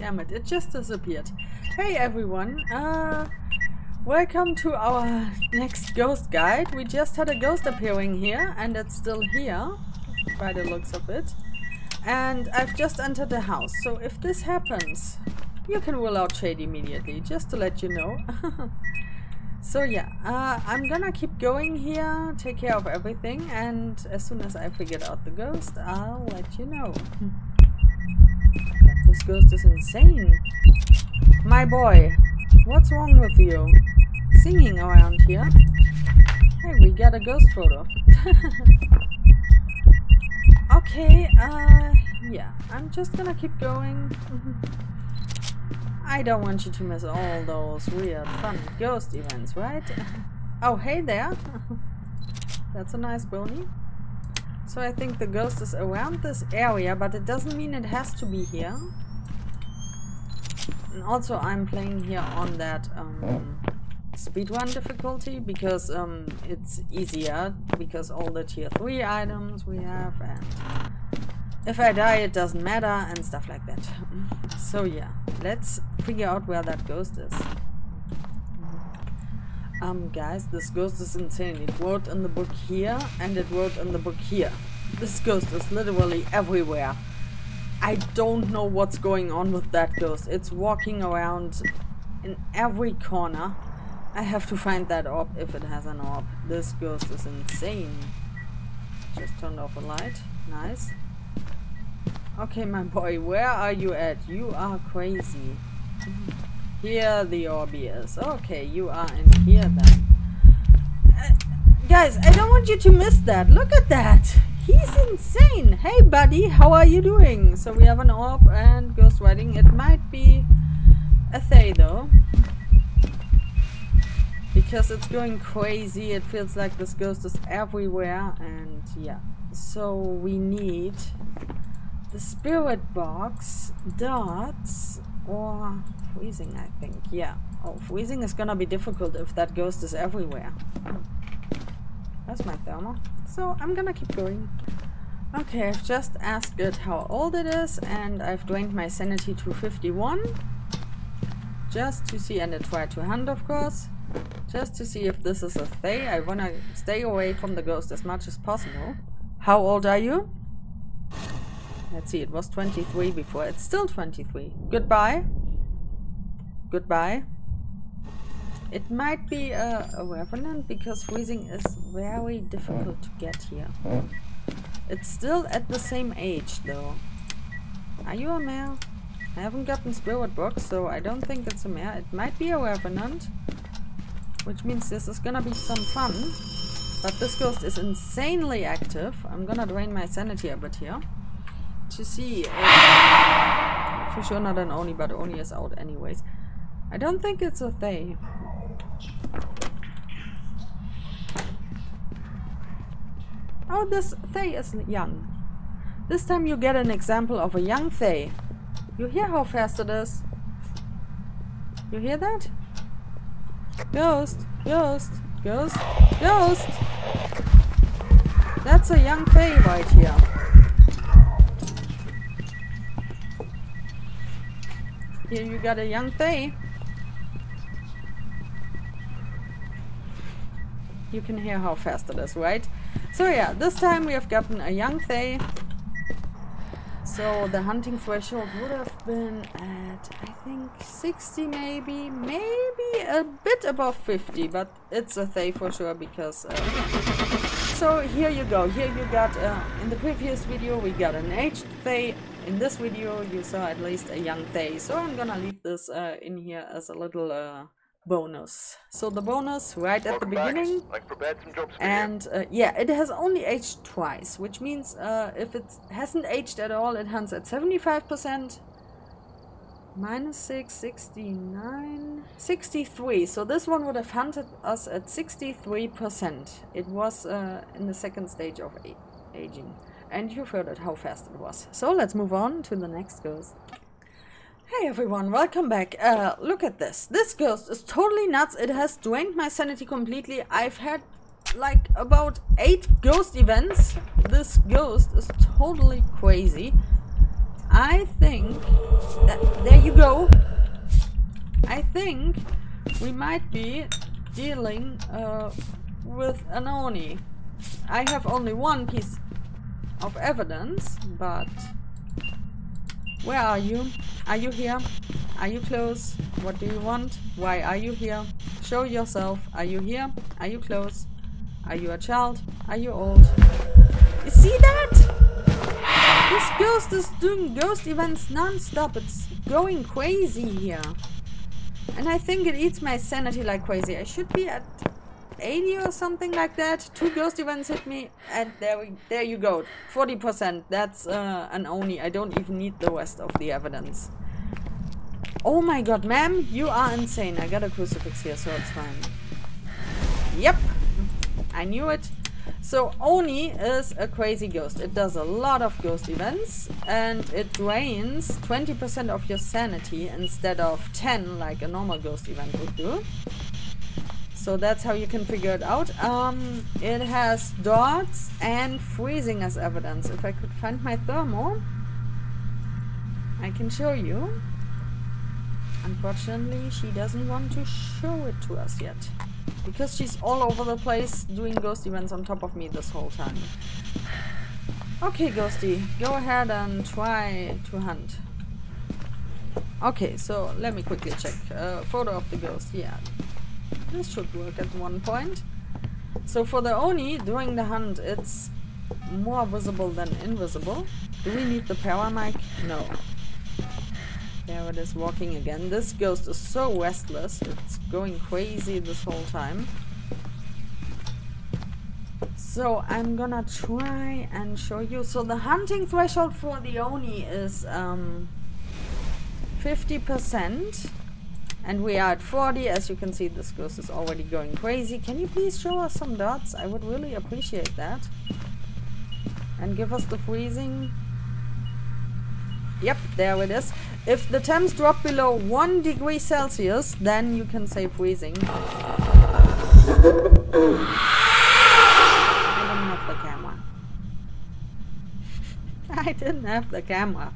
Damn it, it just disappeared. Hey everyone, welcome to our next ghost guide. We just had a ghost appearing here, and it's still here, by the looks of it. And I've just entered the house, so if this happens, you can rule out Shade immediately, just to let you know. So yeah, I'm gonna keep going here, take care of everything, and as soon as I figured out the ghost, I'll let you know. God, this ghost is insane. My boy, what's wrong with you? Singing around here? Hey, we got a ghost photo. Okay, yeah, I'm just gonna keep going. I don't want you to miss all those weird, fun ghost events, right? Oh, hey there! That's a nice bony. So I think the ghost is around this area, but it doesn't mean it has to be here. And also I'm playing here on that speedrun difficulty, because it's easier, because all the tier 3 items we have, and if I die it doesn't matter, and stuff like that. So yeah, let's figure out where that ghost is. Guys, this ghost is insane. It wrote in the book here, and it wrote in the book here. This ghost is literally everywhere. I don't know what's going on with that ghost. It's walking around in every corner. I have to find that orb, if it has an orb. This ghost is insane. Just turned off a light. Nice. Okay, my boy, where are you at? You are crazy. Here the orb is. Okay, you are in here then. Guys, I don't want you to miss that. Look at that. He's insane. Hey, buddy, how are you doing? So we have an orb and ghost riding. It might be a Thaye, though. Because it's going crazy. It feels like this ghost is everywhere. And yeah. So we need the spirit box, dots, or freezing, I think. Yeah. Oh, freezing is gonna be difficult if that ghost is everywhere. That's my thermal. So I'm gonna keep going. Okay, I've just asked it how old it is, and I've drained my sanity to 51. Just to see, and I tried to hunt, of course. Just to see if this is a Thaye. I wanna stay away from the ghost as much as possible. How old are you? Let's see, it was 23 before. It's still 23. Goodbye. Goodbye. It might be a revenant, because freezing is very difficult to get here. It's still at the same age, though. Are you a mare? I haven't gotten spirit box, so I don't think it's a mare. It might be a revenant, which means this is gonna be some fun. But this ghost is insanely active. I'm gonna drain my sanity a bit here to see if, for sure not an Oni, but Oni is out anyways. I don't think it's a Thaye. Oh, this Thaye is young. This time you get an example of a young Thaye. You hear how fast it is? You hear that? Ghost, ghost, ghost, ghost! That's a young Thaye right here. Here you got a young Thaye. You can hear how fast it is, right? So yeah, this time we have gotten a young Thaye. So the hunting threshold would have been at, I think, 60 maybe a bit above 50, but it's a Thaye for sure, because so here you go. Here you got in the previous video we got an aged Thaye. In this video you saw at least a young Thaye, so I'm gonna leave this in here as a little bonus. So the bonus right at the beginning, and yeah, it has only aged twice, which means if it hasn't aged at all, it hunts at 75%, minus 6, 69, 63. So this one would have hunted us at 63%. It was in the second stage of aging. And you've heard it, how fast it was. So let's move on to the next ghost. Hey everyone, welcome back. Look at this. This ghost is totally nuts. It has drained my sanity completely. I've had like about 8 ghost events. This ghost is totally crazy. I think There you go. I think we might be dealing with an Oni. I have only one piece of evidence, but where are you? Are you here? Are you close? What do you want? Why are you here? Show yourself. Are you here? Are you close? Are you a child? Are you old? You see that? This ghost is doing ghost events non-stop. It's going crazy here. And I think it eats my sanity like crazy. I should be at 80 or something like that. 2 ghost events hit me, and there you go. 40%. That's an Oni. I don't even need the rest of the evidence. Oh my god, ma'am, you are insane. I got a crucifix here, so it's fine. Yep, I knew it. So Oni is a crazy ghost. It does a lot of ghost events, and it drains 20% of your sanity instead of 10 like a normal ghost event would do. So that's how you can figure it out. It has dots and freezing as evidence. If I could find my thermo, I can show you. Unfortunately, she doesn't want to show it to us yet. Because she's all over the place doing ghost events on top of me this whole time. Okay, Ghosty, go ahead and try to hunt. Okay, so let me quickly check. Photo of the ghost, yeah. This should work at one point. So for the Oni, during the hunt, it's more visible than invisible. Do we need the power mic? No. There it is, walking again. This ghost is so restless. It's going crazy this whole time. So I'm gonna try and show you. So the hunting threshold for the Oni is 50%. And we are at 40. As you can see, this ghost is already going crazy. Can you please show us some dots? I would really appreciate that. And give us the freezing. Yep, there it is. If the temps drop below 1 degree Celsius, then you can say freezing. I didn't have the camera. I didn't have the camera.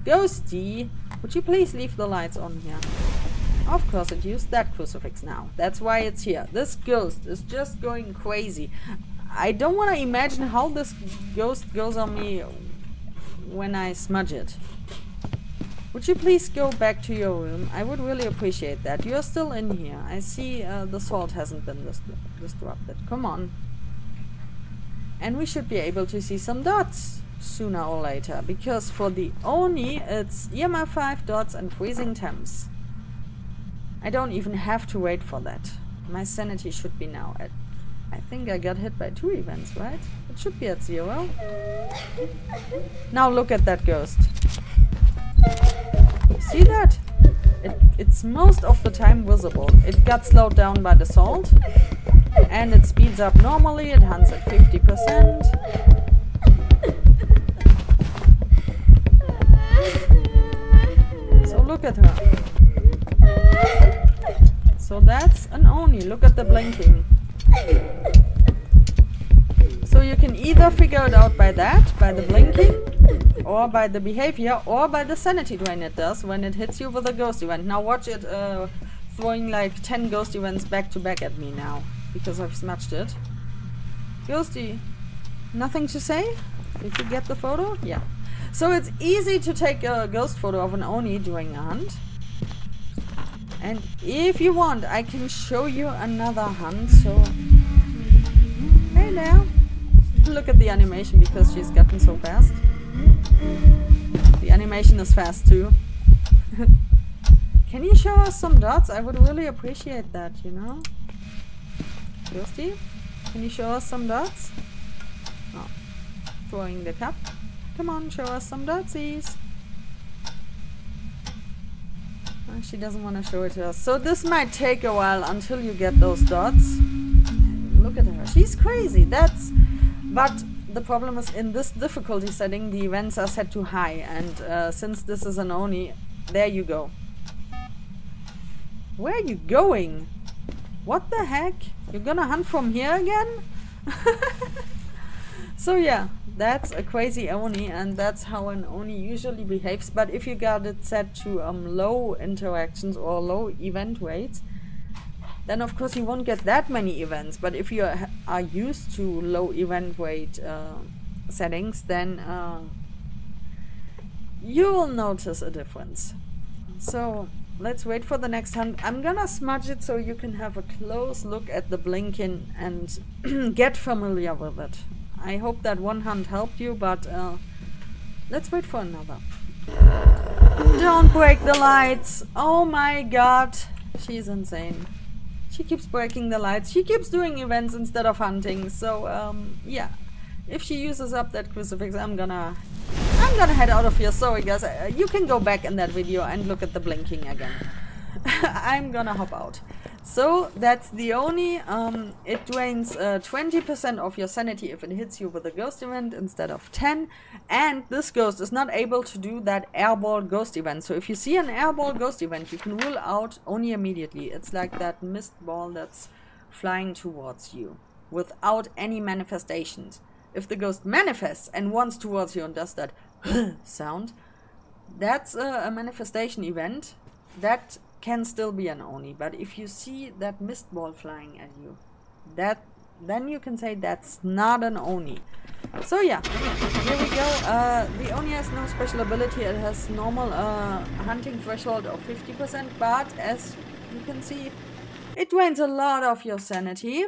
Ghosty, would you please leave the lights on here? Of course it used that crucifix now. That's why it's here. This ghost is just going crazy. I don't want to imagine how this ghost goes on me when I smudge it. Would you please go back to your room? I would really appreciate that. You're still in here. I see the salt hasn't been disrupted. Come on. And we should be able to see some dots sooner or later. Because for the Oni, it's EMF 5 dots and freezing temps. I don't even have to wait for that. My sanity should be now at... I think I got hit by 2 events, right? It should be at 0. Now look at that ghost. See that? It's most of the time visible. It got slowed down by the salt. And it speeds up normally. It hunts at 50%. So look at her. So that's an Oni. Look at the blinking. So you can either figure it out by that, by the blinking, or by the behavior, or by the sanity drain it does when it hits you with a ghost event. Now watch it throwing like 10 ghost events back to back at me now, because I've smudged it. Ghosty, nothing to say? Did you get the photo? Yeah. So it's easy to take a ghost photo of an Oni during a hunt. And if you want, I can show you another hunt, so... Hey there! Look at the animation, because she's gotten so fast. The animation is fast too. Can you show us some dots? I would really appreciate that, you know? Ghosty, can you show us some dots? Oh, throwing the cup. Come on, show us some dotsies. She doesn't want to show it to us. So this might take a while until you get those dots. Look at her. She's crazy. But the problem is in this difficulty setting, the events are set to high. And since this is an Oni, there you go. Where are you going? What the heck? You're gonna hunt from here again? So yeah, That's a crazy Oni, and that's how an Oni usually behaves. But if you got it set to low interactions or low event rates, then of course you won't get that many events. But if you are used to low event rate settings, then you will notice a difference. So let's wait for the next hunt. I'm gonna smudge it so you can have a close look at the blinking and get familiar with it. I hope that one hunt helped you, but let's wait for another. Don't break the lights! Oh my god! She's insane. She keeps breaking the lights. She keeps doing events instead of hunting. So yeah, if she uses up that crucifix, I'm gonna head out of here. Sorry guys, you can go back in that video and look at the blinking again. I'm gonna hop out. So that's the Oni. It drains 20% of your sanity if it hits you with a ghost event instead of 10. And this ghost is not able to do that airball ghost event. So if you see an airball ghost event, you can rule out Oni immediately. It's like that mist ball that's flying towards you without any manifestations. If the ghost manifests and runs towards you and does that sound, that's a manifestation event. That can still be an Oni, but if you see that mist ball flying at you, then you can say that's not an Oni. So yeah, here we go. The Oni has no special ability. It has normal hunting threshold of 50%, but as you can see, it drains a lot of your sanity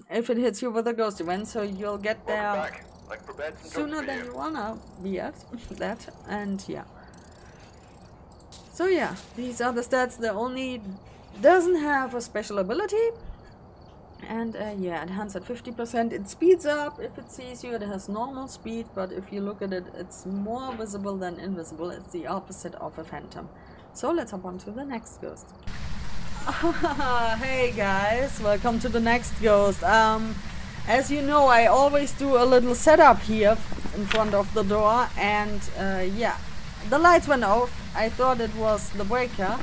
if it hits you with a ghost event, so you'll get there sooner than you wanna be at that. And yeah, so yeah, these are the stats. The Oni doesn't have a special ability, and yeah, it hunts at 50%. It speeds up if it sees you. It has normal speed, but if you look at it, it's more visible than invisible. It's the opposite of a phantom. So let's hop on to the next ghost. Hey guys, welcome to the next ghost. As you know, I always do a little setup here in front of the door, and yeah, the lights went off. I thought it was the breaker,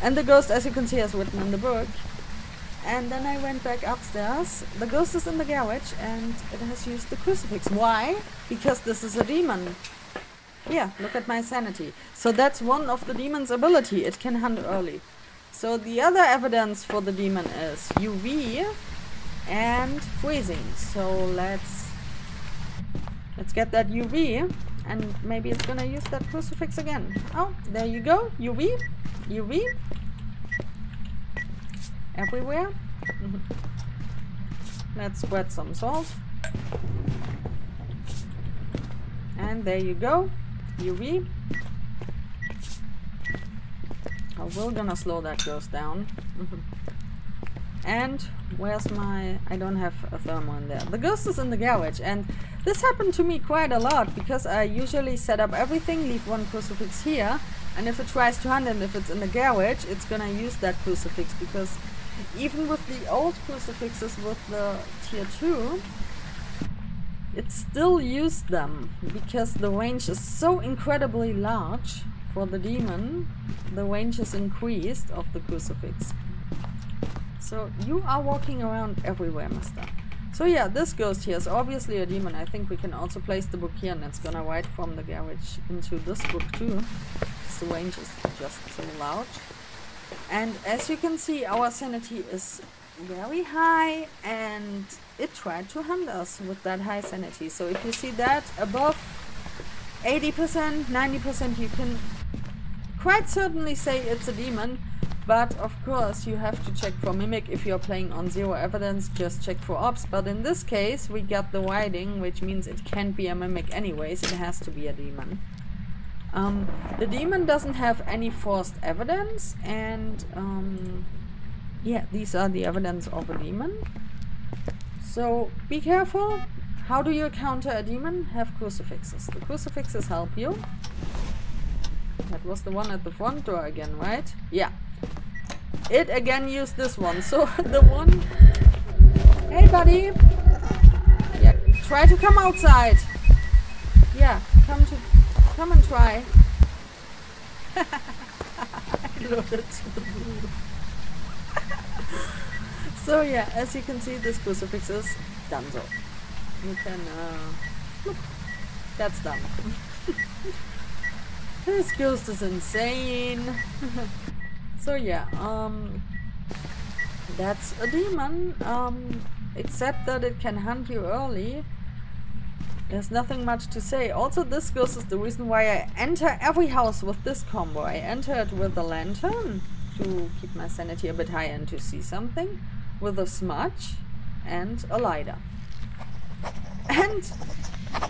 and the ghost, as you can see, has written in the book. And then I went back upstairs. The ghost is in the garage, and it has used the crucifix. Why? Because this is a demon. Yeah, look at my sanity. So that's one of the demon's ability. It can hunt early. So the other evidence for the demon is UV and freezing. So let's get that UV, and maybe it's gonna use that crucifix again. Oh, there you go. UV, UV everywhere. Let's spread some salt, and there you go. UV. Oh, we're gonna slow that ghost down. And where's my... I don't have a thermal in there. The ghost is in the garage, and this happened to me quite a lot, because I usually set up everything, leave one crucifix here, and if it tries to hunt and if it's in the garage, it's gonna use that crucifix, because even with the old crucifixes with the tier 2, it still used them, because the range is so incredibly large for the demon. The range is increased of the crucifix. So you are walking around everywhere, mister. So yeah, this ghost here is obviously a demon. I think we can also place the book here, and it's gonna write from the garage into this book too. The range is just so large. And as you can see, our sanity is very high, and it tried to hunt us with that high sanity. So if you see that above 80%, 90%, you can quite certainly say it's a demon. But of course you have to check for mimic. If you're playing on 0 evidence, just check for ops. But in this case we got the writing, which means it can't be a mimic anyways. It has to be a demon. The demon doesn't have any forced evidence, and yeah, these are the evidence of a demon. So be careful. How do you counter a demon? Have crucifixes. The crucifixes help you. That was the one at the front door again, right? Yeah. It again used this one. So the one... Hey buddy! Yeah, try to come outside! Yeah, come and try. I love it. So yeah, as you can see, this crucifix is done. So you can look. That's dumb. This ghost is insane. So yeah, that's a demon, except that it can hunt you early. There's nothing much to say. Also, this ghost is the reason why I enter every house with this combo. I enter it with a lantern to keep my sanity a bit high and to see something, with a smudge and a lighter. And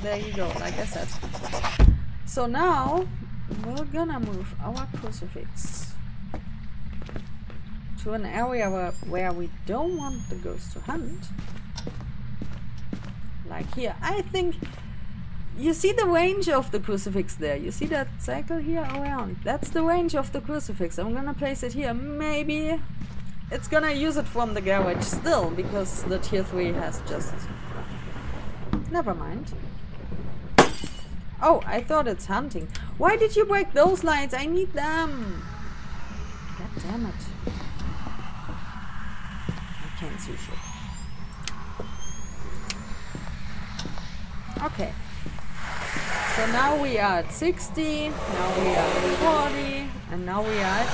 there you go, like I said. So now we're gonna move our crucifix to an area where we don't want the ghost to hunt. Like here. I think you see the range of the crucifix there. You see that cycle here around? That's the range of the crucifix. I'm gonna place it here. Maybe it's gonna use it from the garage still, because the tier 3 has just... Never mind. Oh, I thought it's hunting. Why did you break those lights? I need them. God damn it. I can't see shit. Okay. So now we are at 60, now we are at 40, and now we are at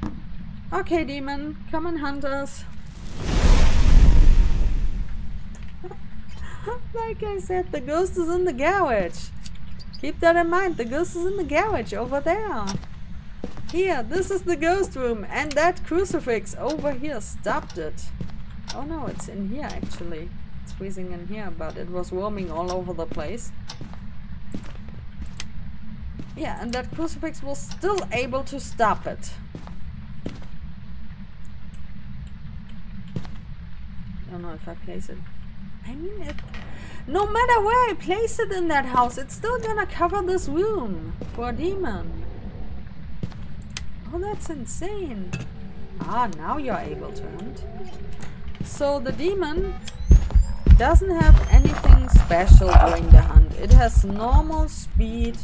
20%. Okay, demon, come and hunt us. Like I said, the ghost is in the garage. Keep that in mind, the ghost is in the garage over there. Here, this is the ghost room, and that crucifix over here stopped it. Oh no, it's in here actually. It's freezing in here, but it was roaming all over the place. Yeah, and that crucifix was still able to stop it. I don't know if I place it. I mean, it, no matter where I place it in that house, it's still gonna cover this room for a demon. Oh, that's insane. Ah, now you're able to hunt. So the demon doesn't have anything special during the hunt. It has normal speed.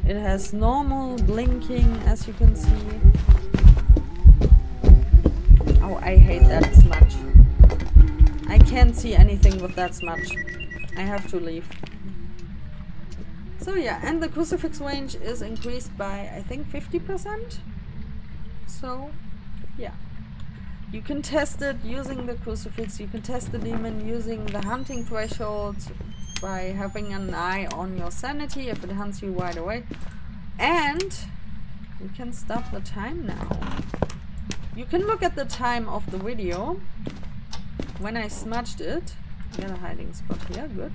It has normal blinking, as you can see. Oh, I hate that smudge. I can't see anything with that smudge. I have to leave. So yeah, and the crucifix range is increased by, I think, 50%. So, yeah. You can test it using the crucifix, you can test the demon using the hunting threshold by having an eye on your sanity if it hunts you right away. And we can stop the time now. You can look at the time of the video. When I smudged it, get a hiding spot here, good.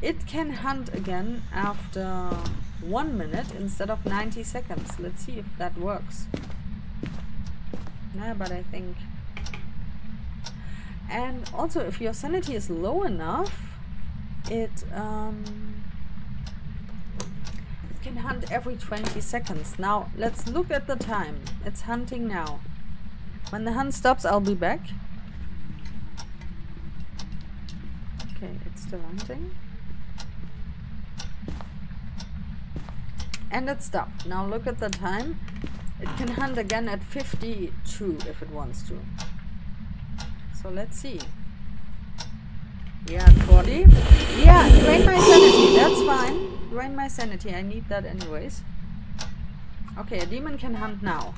It can hunt again after 1 minute instead of 90 seconds. Let's see if that works. Nah, but I think... And also, if your sanity is low enough, it can hunt every 20 seconds. Now, let's look at the time. It's hunting now. When the hunt stops, I'll be back. Okay, it's still hunting. And it stopped. Now look at the time. It can hunt again at 52 if it wants to. So let's see. Yeah, 40. Yeah, drain my sanity. That's fine. Drain my sanity. I need that anyways. Okay, a demon can hunt now.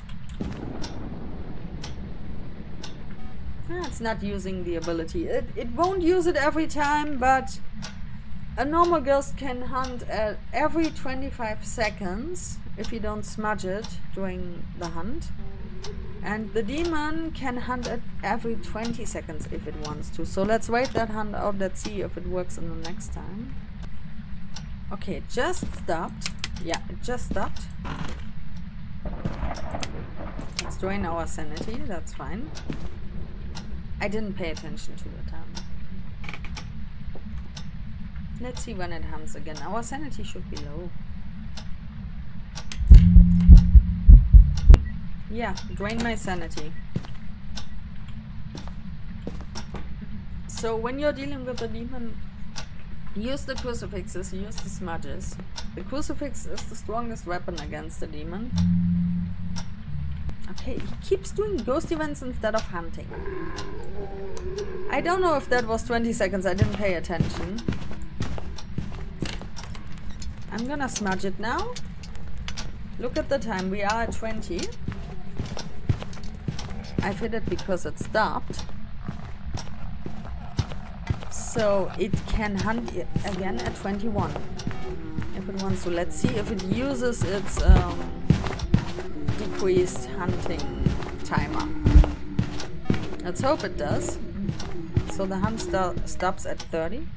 It's not using the ability. It won't use it every time, but a normal ghost can hunt at every 25 seconds if you don't smudge it during the hunt. And the demon can hunt at every 20 seconds if it wants to. So let's wait that hunt out. Let's see if it works in the next time. Okay, it just stopped. Yeah, it just stopped. Let's drain our sanity. That's fine. I didn't pay attention to the time. Let's see when it hunts again. Our sanity should be low. Yeah, drain my sanity. So when you're dealing with a demon, use the crucifixes, use the smudges. The crucifix is the strongest weapon against the demon. Okay, he keeps doing ghost events instead of hunting. I don't know if that was 20 seconds, I didn't pay attention. I'm gonna smudge it now. Look at the time, we are at 20. I've hit it because it stopped. So it can hunt again at 21. If it wants to. Let's see if it uses its decreased hunting timer. Let's hope it does. So the hunt stops at 30.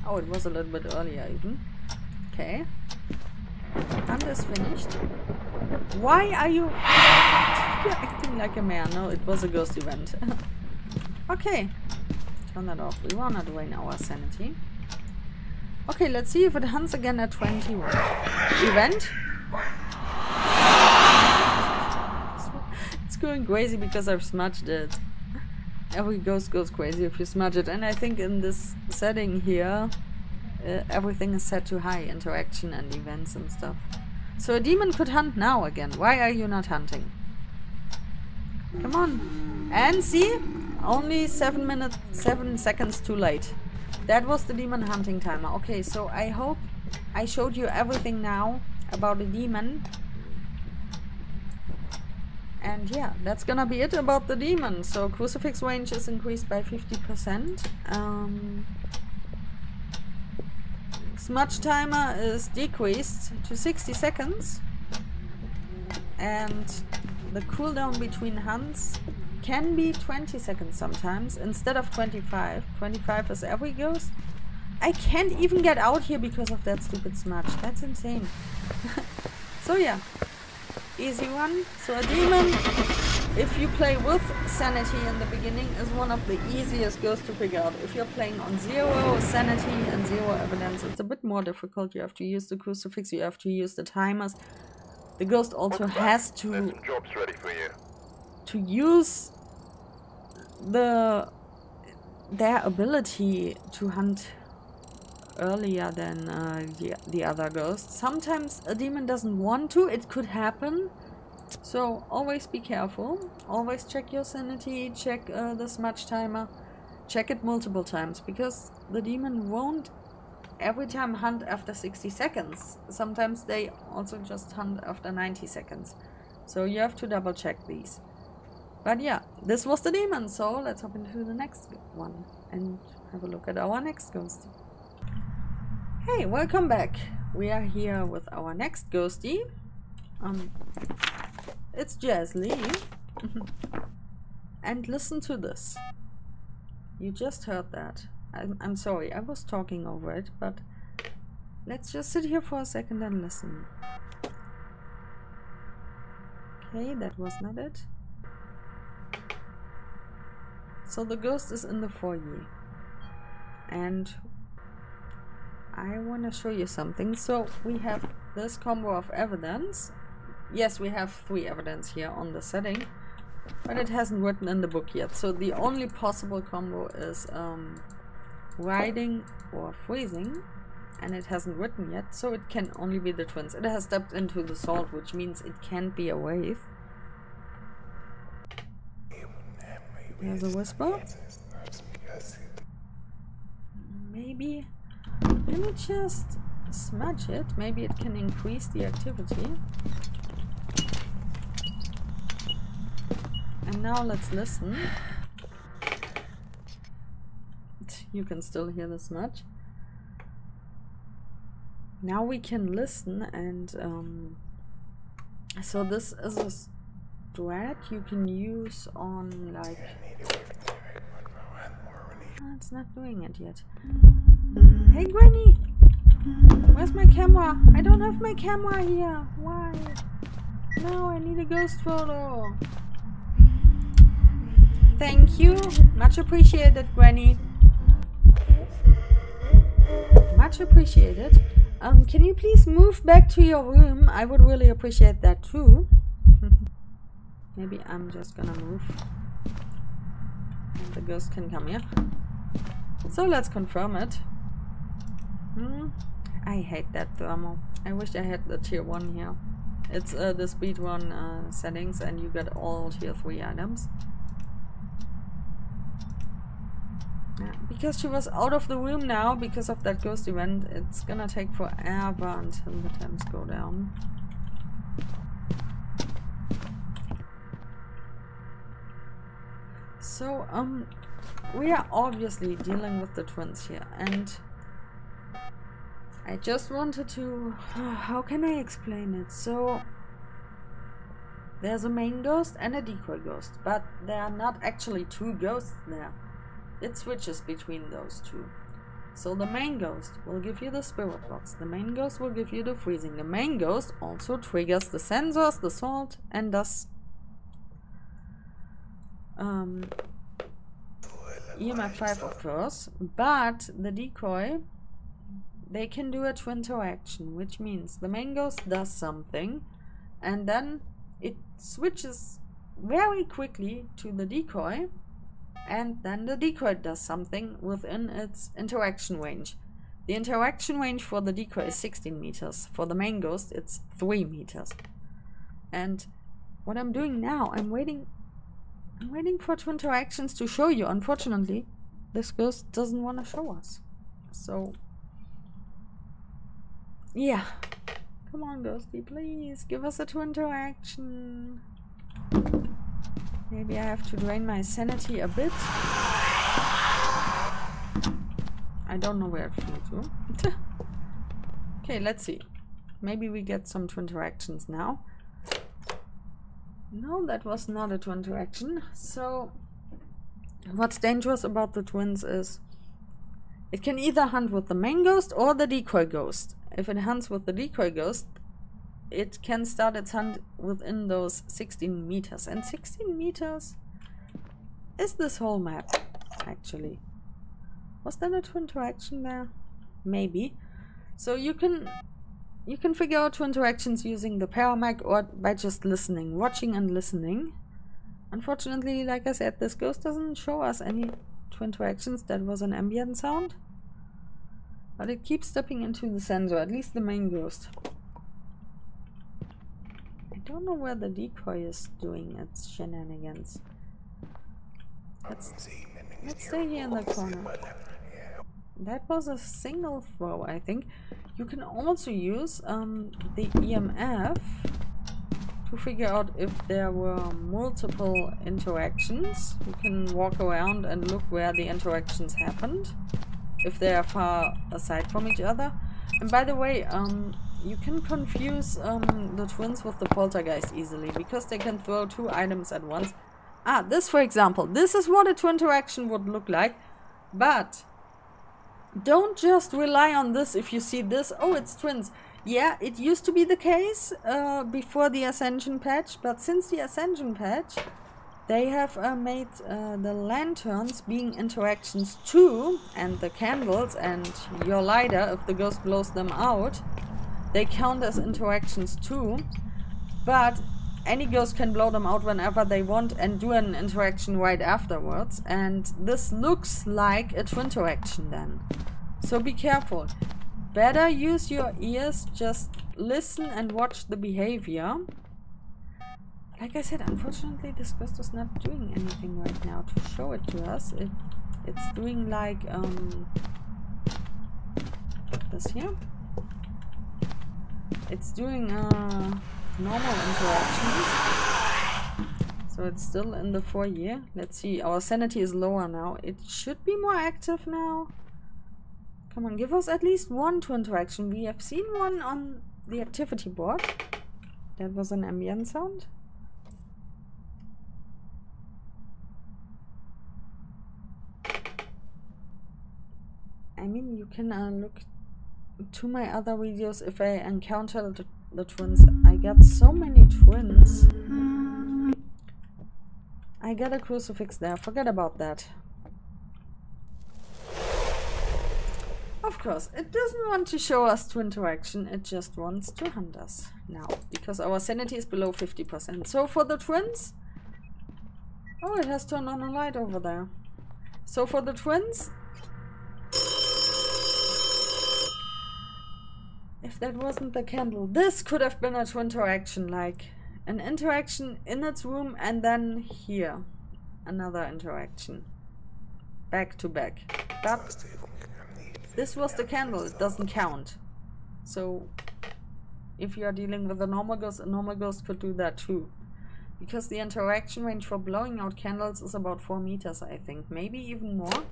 Oh, it was a little bit earlier even. Okay. Hunt is finished. Why are you... You're acting like a man. No, it was a ghost event. Okay. Turn that off. We wanna drain our sanity. Okay, let's see if it hunts again at 21. Event. It's going crazy because I've smudged it. Every ghost goes crazy if you smudge it. And I think in this setting here, everything is set to high. Interaction and events and stuff. So a demon could hunt now again. Why are you not hunting? Come on. And see? Only 7 seconds too late. That was the demon hunting timer. Okay, so I hope I showed you everything now about the demon. And yeah, that's gonna be it about the demon. So crucifix range is increased by 50%. Smudge timer is decreased to 60 seconds. And the cooldown between hunts can be 20 seconds sometimes instead of 25. 25 is every ghost. I can't even get out here because of that stupid smudge. That's insane. So yeah, easy one. So a demon, if you play with sanity in the beginning, is one of the easiest ghosts to figure out. If you're playing on 0 sanity and 0 evidence, it's a bit more difficult. You have to use the crucifix, you have to use the timers. The ghost also has to jobs ready for you. To use their ability to hunt earlier than the other ghosts. Sometimes a demon doesn't want to, it could happen. So always be careful. Always check your sanity, check the smudge timer. Check it multiple times, because the demon won't every time hunt after 60 seconds. Sometimes they also just hunt after 90 seconds. So you have to double check these. But yeah, this was the demon, so let's hop into the next one and have a look at our next ghost. Hey, welcome back. We are here with our next ghostie. It's Jasly. And listen to this. You just heard that. I'm sorry, I was talking over it, but let's just sit here for a second and listen. Okay, that was not it. So the ghost is in the foyer. And I want to show you something. So we have this combo of evidence. Yes, we have 3 evidence here on the setting, but it hasn't written in the book yet. So the only possible combo is riding or freezing, and it hasn't written yet, so it can only be the twins. It has stepped into the salt, which means it can't be a wave. There's a whisper. Maybe, let me just smudge it. Maybe it can increase the activity. And now let's listen. You can still hear the smudge. Now we can listen, and so this is a strat you can use on, like, it's not doing it yet. Hey Granny, where's my camera? I don't have my camera here. Why? No, I need a ghost photo. Thank you, much appreciated, Granny. Much appreciated. Can you please move back to your room? I would really appreciate that too. Maybe I'm just gonna move. And the ghost can come here. So let's confirm it. I hate that thermal. I wish I had the tier 1 here. It's the speedrun settings, and you get all tier 3 items. Yeah, because she was out of the room now because of that ghost event, it's gonna take forever until the temps go down. So, we are obviously dealing with the twins here, and I just wanted to... how can I explain it? So, there's a main ghost and a decoy ghost, but there are not actually two ghosts there. It switches between those two. So the main ghost will give you the spirit box, the main ghost will give you the freezing. The main ghost also triggers the sensors, the salt, and does EMF 5 of course, but the decoy, they can do a twin interaction, which means the main ghost does something and then it switches very quickly to the decoy, and then the decoy does something within its interaction range. The interaction range for the decoy is 16 meters. For the main ghost, it's 3 meters. And what I'm doing now, I'm waiting for two interactions to show you. Unfortunately, this ghost doesn't want to show us. So, yeah. Come on, ghosty, please give us a two interaction. Maybe I have to drain my sanity a bit. I don't know where it flew to. Okay, let's see. Maybe we get some two interactions now. No, that was not a two interaction. So, what's dangerous about the twins is it can either hunt with the main ghost or the decoy ghost. If it hunts with the decoy ghost, it can start its hunt within those 16 meters. And 16 meters is this whole map, actually. Was there a twin interaction there? Maybe. So you can figure out two interactions using the paramag or by just listening, watching and listening. Unfortunately, like I said, this ghost doesn't show us any two interactions. That was an ambient sound. But it keeps stepping into the sensor, at least the main ghost. I don't know where the decoy is doing its shenanigans. Let's stay here in the corner. That was a single throw, I think. You can also use the EMF to figure out if there were multiple interactions. You can walk around and look where the interactions happened, if they are far aside from each other. And by the way, you can confuse the twins with the poltergeist easily, because they can throw two items at once. Ah, this for example, this is what a twin interaction would look like, but don't just rely on this. If you see this, oh, it's twins. Yeah, it used to be the case before the Ascension patch, but since the Ascension patch, they have made the lanterns being interactions too, and the candles and your lighter, if the ghost blows them out, they count as interactions too. But any ghost can blow them out whenever they want and do an interaction right afterwards, and this looks like a twin interaction then. So be careful. Better use your ears, just listen and watch the behavior. Like I said, unfortunately this ghost is not doing anything right now to show it to us. It's doing like this here. It's doing normal interactions. So it's still in the foyer. Let's see, our sanity is lower now. It should be more active now. Come on, give us at least one two interaction. We have seen one on the activity board. That was an ambient sound. I mean, you can look to my other videos if I encounter the twins. I got so many twins. I got a crucifix there. Forget about that. Of course, it doesn't want to show us twin interaction. It just wants to hunt us now, because our sanity is below 50%. So for the twins... Oh, it has turned on a light over there. So for the twins... If that wasn't the candle, this could have been a twin interaction, like an interaction in its room and then here, another interaction. back to back. But this was the candle, it doesn't count. So if you are dealing with a normal ghost could do that too. Because the interaction range for blowing out candles is about 4 meters, I think. Maybe even more.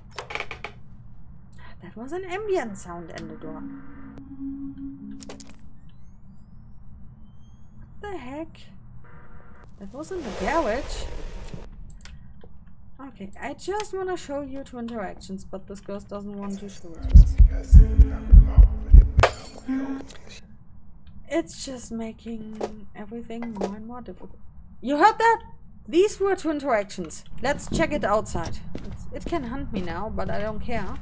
That was an ambient sound in the door. What the heck? That was in the garage. Okay, I just want to show you 2 interactions, but this ghost doesn't want to show it to us. It's just making everything more and more difficult. You heard that? These were 2 interactions. Let's check it outside. It can hunt me now, but I don't care.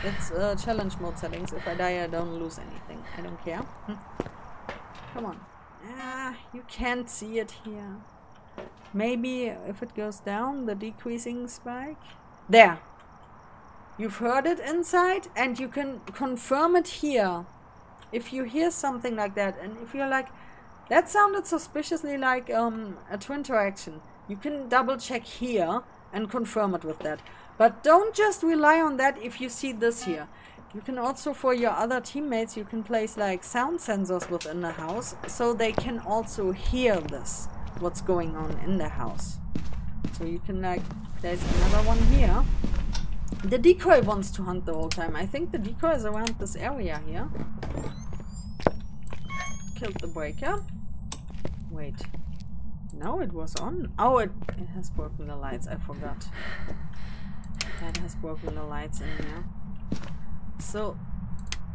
It's challenge mode settings. If I die, I don't lose anything. I don't care. Come on. You can't see it here. Maybe if it goes down, the decreasing spike. There. You've heard it inside, and you can confirm it here. If you hear something like that, and if you're like, that sounded suspiciously like a twin interaction, you can double check here and confirm it with that. But don't just rely on that if you see this here. You can also, for your other teammates, you can place like sound sensors within the house, so they can also hear this, what's going on in the house. So you can like, there's another one here. The decoy wants to hunt the whole time. I think the decoy is around this area here. Killed the breaker. Wait. No, it was on. Oh, it has broken the lights. I forgot. That has broken the lights in here. So,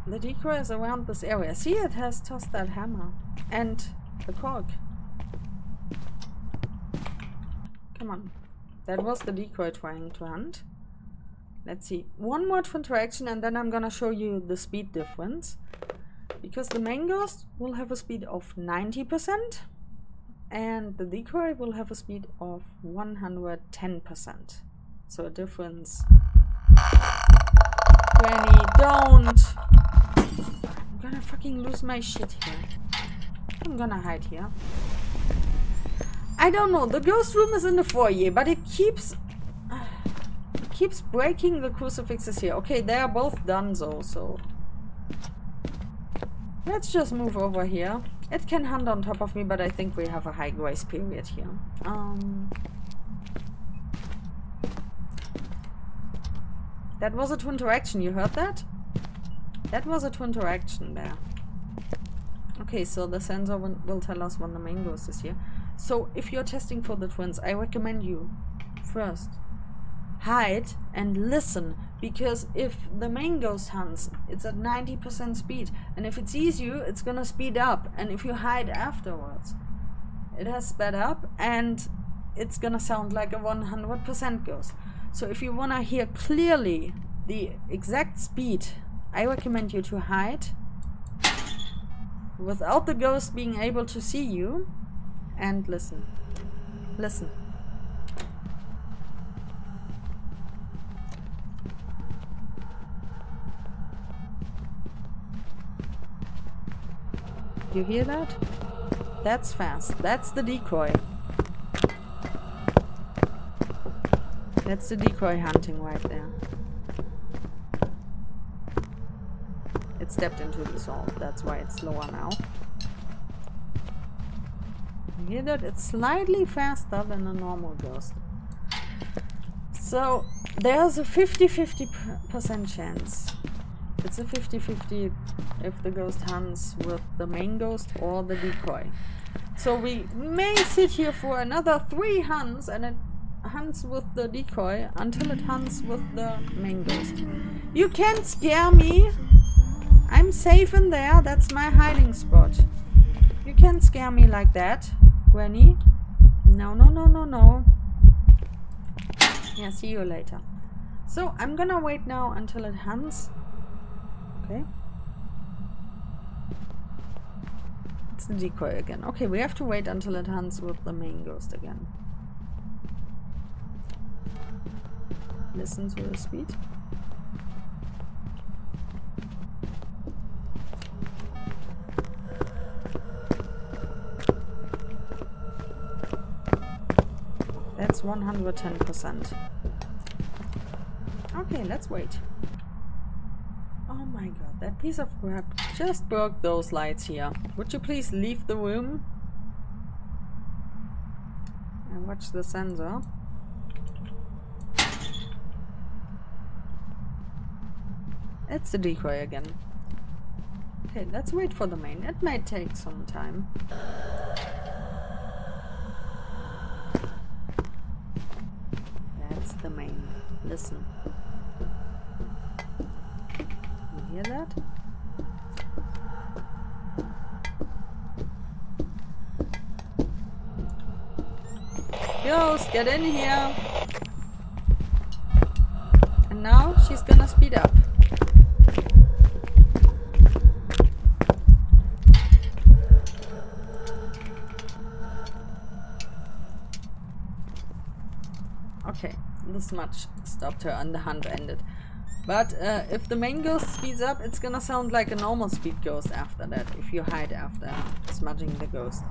the decoy is around this area. See, it has tossed that hammer. And the cork. Come on. That was the decoy trying to hunt. Let's see. One more interaction and then I'm gonna show you the speed difference. Because the main ghost will have a speed of 90% and the decoy will have a speed of 110%. So a difference. Granny, don't! I'm gonna fucking lose my shit here. I'm gonna hide here. I don't know, the ghost room is in the foyer, but it keeps breaking the crucifixes here. Okay, they are both done though, so let's just move over here. It can hunt on top of me, but I think we have a high grace period here. That was a twin interaction, you heard that? That was a twin interaction there. Okay, so the sensor will tell us when the main ghost is here. So if you're testing for the twins, I recommend you first hide and listen, because if the main ghost hunts, it's at 90% speed, and if it sees you, it's gonna speed up, and if you hide afterwards, it has sped up and it's gonna sound like a 100% ghost. So if you wanna hear clearly the exact speed, I recommend you to hide without the ghost being able to see you and listen. Listen. You hear that? That's fast. That's the decoy. That's the decoy hunting right there. It stepped into the salt. That's why it's slower now. You hear that? It's slightly faster than a normal ghost. So there's a 50-50% chance. It's a 50-50 if the ghost hunts with the main ghost or the decoy. So we may sit here for another 3 hunts and it hunts with the decoy until it hunts with the main ghost. You can't scare me. I'm safe in there. That's my hiding spot. You can't scare me like that, Granny. No, no, no, no, no. Yeah, see you later. So I'm gonna wait now until it hunts. Okay. It's the decoy again. Okay, we have to wait until it hunts with the main ghost again. Listen to the speed. That's 110%. Okay, let's wait. Oh my god, that piece of crap just broke those lights here. Would you please leave the room? And watch the sensor. It's the decoy again. Okay, let's wait for the main. It may take some time. That's the main. Listen. You hear that? Ghost, get in here! And now she's gonna speed up. Okay, this much stopped her and the hunt ended. But if the main ghost speeds up, it's gonna sound like a normal speed ghost after that, if you hide after smudging the ghost.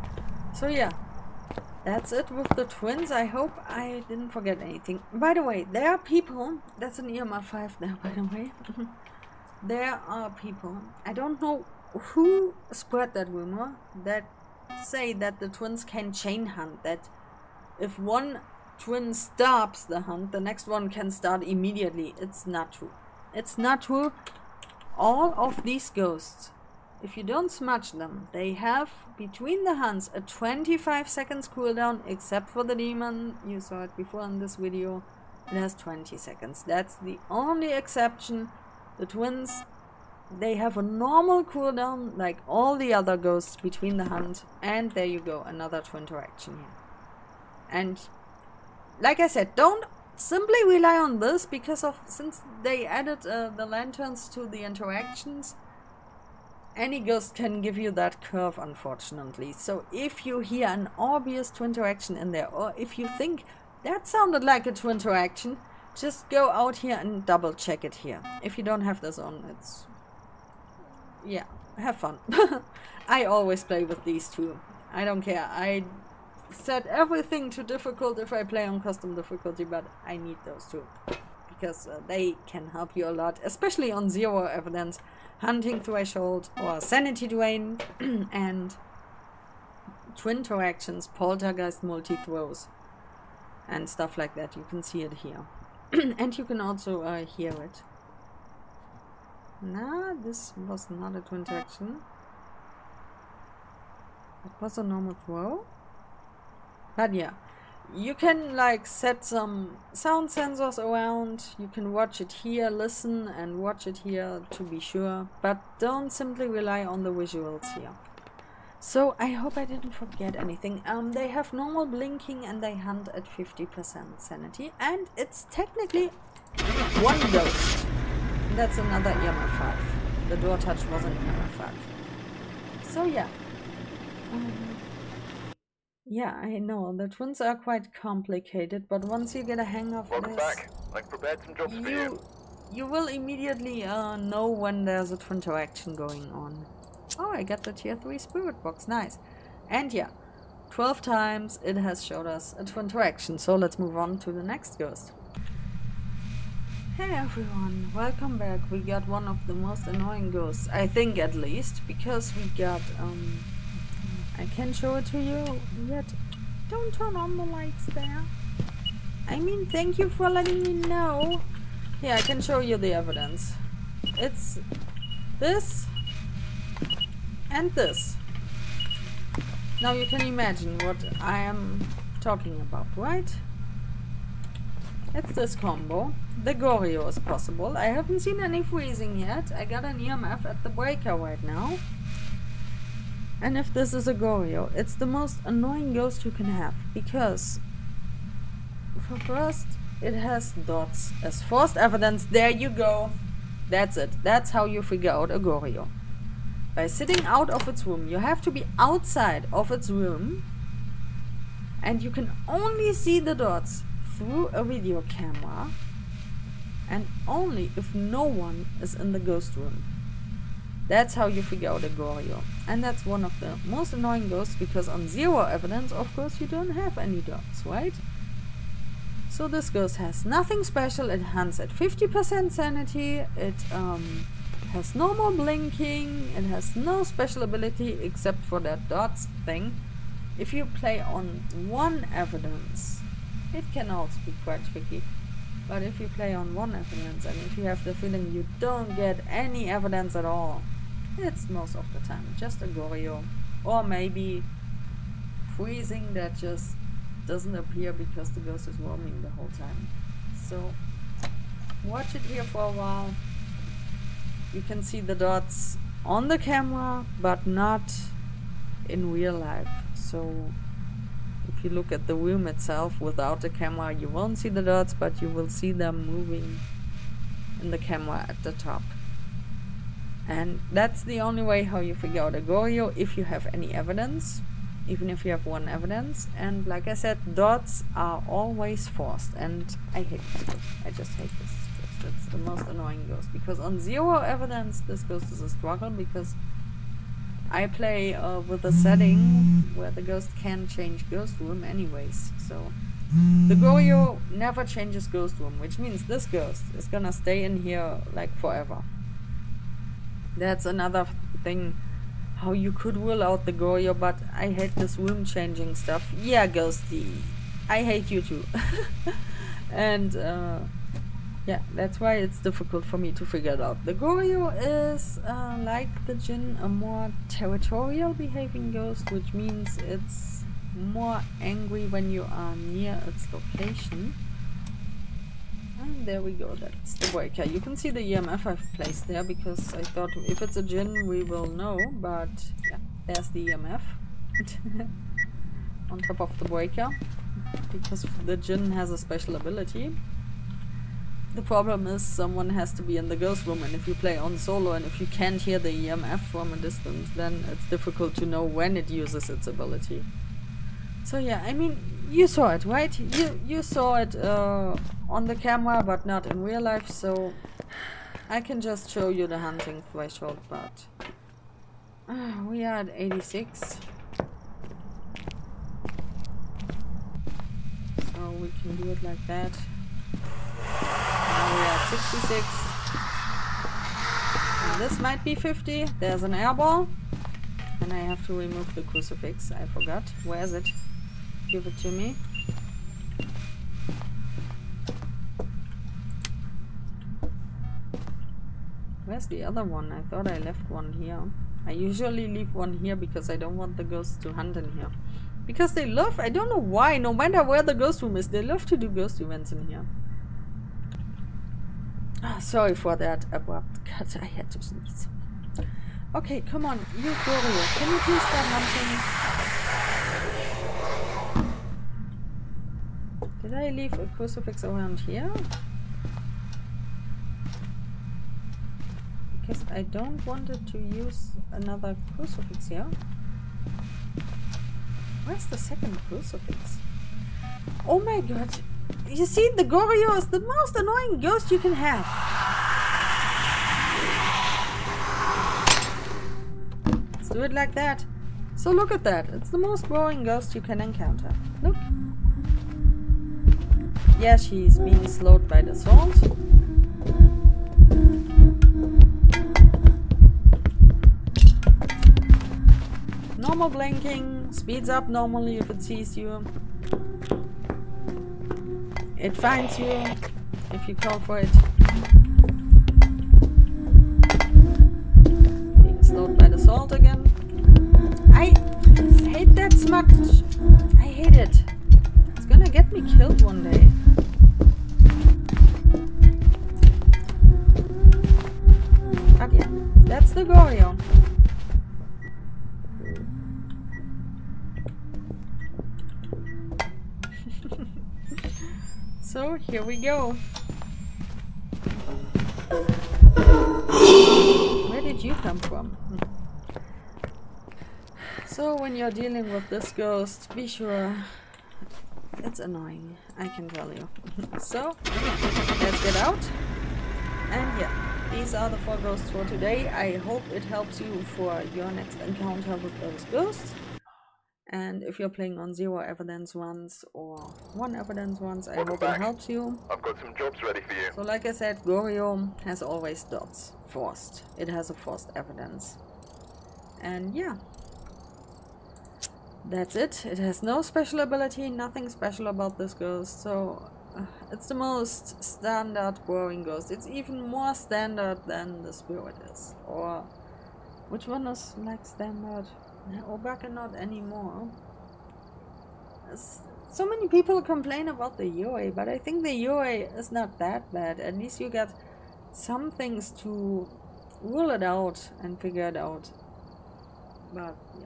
So yeah, that's it with the twins. I hope I didn't forget anything. By the way, there are people, that's an EMF 5 there, by the way. There are people, I don't know who spread that rumor, that say that the twins can chain hunt, that if one twin stops the hunt, the next one can start immediately. It's not true. It's not true. All of these ghosts, if you don't smudge them, they have between the hunts a 25 seconds cooldown, except for the demon. You saw it before in this video. It has 20 seconds. That's the only exception. The twins, they have a normal cooldown like all the other ghosts between the hunt. And there you go, another twin interaction here. And like I said, don't simply rely on this, because of since they added the lanterns to the interactions, any ghost can give you that curve, unfortunately. So if you hear an obvious twin interaction in there, or if you think that sounded like a twin interaction, just go out here and double check it here. If you don't have this on, it's... yeah, have fun. I always play with these two. I don't care. I set everything to difficult if I play on custom difficulty, but I need those two because they can help you a lot, especially on 0 evidence, hunting threshold or sanity drain, and twin interactions, poltergeist multi-throws and stuff like that. You can see it here. And you can also hear it. Nah, this was not a twin interaction. It was a normal throw. But yeah, you can like set some sound sensors around. You can watch it here, listen and watch it here to be sure. But don't simply rely on the visuals here. So I hope I didn't forget anything. They have normal blinking and they hunt at 50% sanity. And it's technically one ghost. That's another EMF 5. The door touch was an EMF 5. So yeah. Yeah, I know, the twins are quite complicated, but once you get a hang of Welcome this, back. I've prepared some jobs for you. You will immediately know when there's a twin interaction going on. Oh, I got the tier 3 spirit box, nice. And yeah, 12 times it has showed us a twin interaction, so let's move on to the next ghost. Hey everyone, welcome back. We got one of the most annoying ghosts, I think at least, because we got, I can show it to you, yet don't turn on the lights there. I mean, thank you for letting me know. Yeah, I can show you the evidence. It's this and this. Now you can imagine what I am talking about, right? It's this combo. The Goryo is possible. I haven't seen any freezing yet. I got an EMF at the breaker right now. And if this is a Goryo, it's the most annoying ghost you can have, because for first, it has dots as forced evidence. There you go. That's it. That's how you figure out a Goryo. By sitting out of its room. You have to be outside of its room, and you can only see the dots through a video camera, and only if no one is in the ghost room. That's how you figure out a Goryo. And that's one of the most annoying ghosts, because on 0 evidence, of course, you don't have any dots, right? So this ghost has nothing special. It hunts at 50% sanity. It has no more blinking. It has no special ability except for that dots thing. If you play on one evidence, it can also be quite tricky. But if you play on one evidence, and if you have the feeling you don't get any evidence at all, it's most of the time just a Goryo. Or maybe freezing that just doesn't appear because the ghost is roaming the whole time. So watch it here for a while. You can see the dots on the camera, but not in real life. So if you look at the room itself without the camera, you won't see the dots, but you will see them moving in the camera at the top. And that's the only way how you figure out a Goryo, if you have any evidence, even if you have one evidence. And like I said, dots are always forced, and I hate this ghost. I just hate this ghost. It's the most annoying ghost, because on 0 evidence this ghost is a struggle, because I play with a setting where the ghost can change ghost room anyways. So the Goryo never changes ghost room, which means this ghost is gonna stay in here like forever. That's another thing, how you could rule out the Goryo, but I hate this room changing stuff. Yeah, Ghosty, I hate you too. And yeah, that's why it's difficult for me to figure it out. The Goryo is, like the Jinn, a more territorial behaving ghost, which means it's more angry when you are near its location. And there we go, that's the breaker. You can see the EMF I've placed there, because I thought if it's a Jinn we will know, but yeah, there's the EMF on top of the breaker, because the Jinn has a special ability. The problem is someone has to be in the ghost room, and if you play on solo and if you can't hear the EMF from a distance, then it's difficult to know when it uses its ability. So yeah, I mean, you saw it, right? You saw it on the camera, but not in real life, so I can just show you the hunting threshold, but we are at 86. So we can do it like that. Now we are at 66. And this might be 50. There's an airball. And I have to remove the crucifix. I forgot. Where is it? Give it to me. Where's the other one? I thought I left one here. I usually leave one here because I don't want the ghosts to hunt in here. Because they love, I don't know why, no matter where the ghost room is, they love to do ghost events in here. Ah, sorry for that abrupt cut, I had to sneeze. Okay, come on, you Goryo, can you please start hunting? Did I leave a crucifix around here? Because I don't want it to use another crucifix here. Where's the second crucifix? Oh my god. You see, the Goryo is the most annoying ghost you can have. Let's do it like that. So look at that. It's the most boring ghost you can encounter. Look. Yeah, she's being slowed by the salt. Normal blinking, speeds up normally if it sees you. It finds you if you call for it. Being slowed by the salt again. I hate that smut. I hate it. It's gonna get me killed one day. But yeah, that's the Goryo. So here we go. Where did you come from? So when you're dealing with this ghost, be sure it's annoying, I can tell you. So let's get out. And yeah, these are the 4 ghosts for today. I hope it helps you for your next encounter with those ghosts. And if you're playing on 0 evidence runs or 1 evidence runs, I Welcome hope back. it helps you. I've got some jobs ready for you. So like I said, Goryo has always dots. Forced. It has a forced evidence. And yeah. That's it. It has no special ability, nothing special about this ghost. So it's the most standard growing ghost. It's even more standard than the spirit is. Or which one is like standard? Or back and not anymore. So many people complain about the UA, but I think the UA is not that bad. At least you get some things to rule it out and figure it out. But yeah.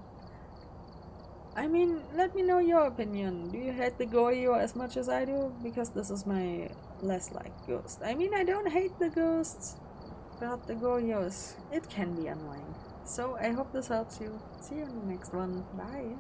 I mean, let me know your opinion. Do you hate the Goryo as much as I do? Because this is my less liked ghost. I mean, I don't hate the ghosts, but the Goryo it can be annoying. So I hope this helps you. See you in the next one. Bye.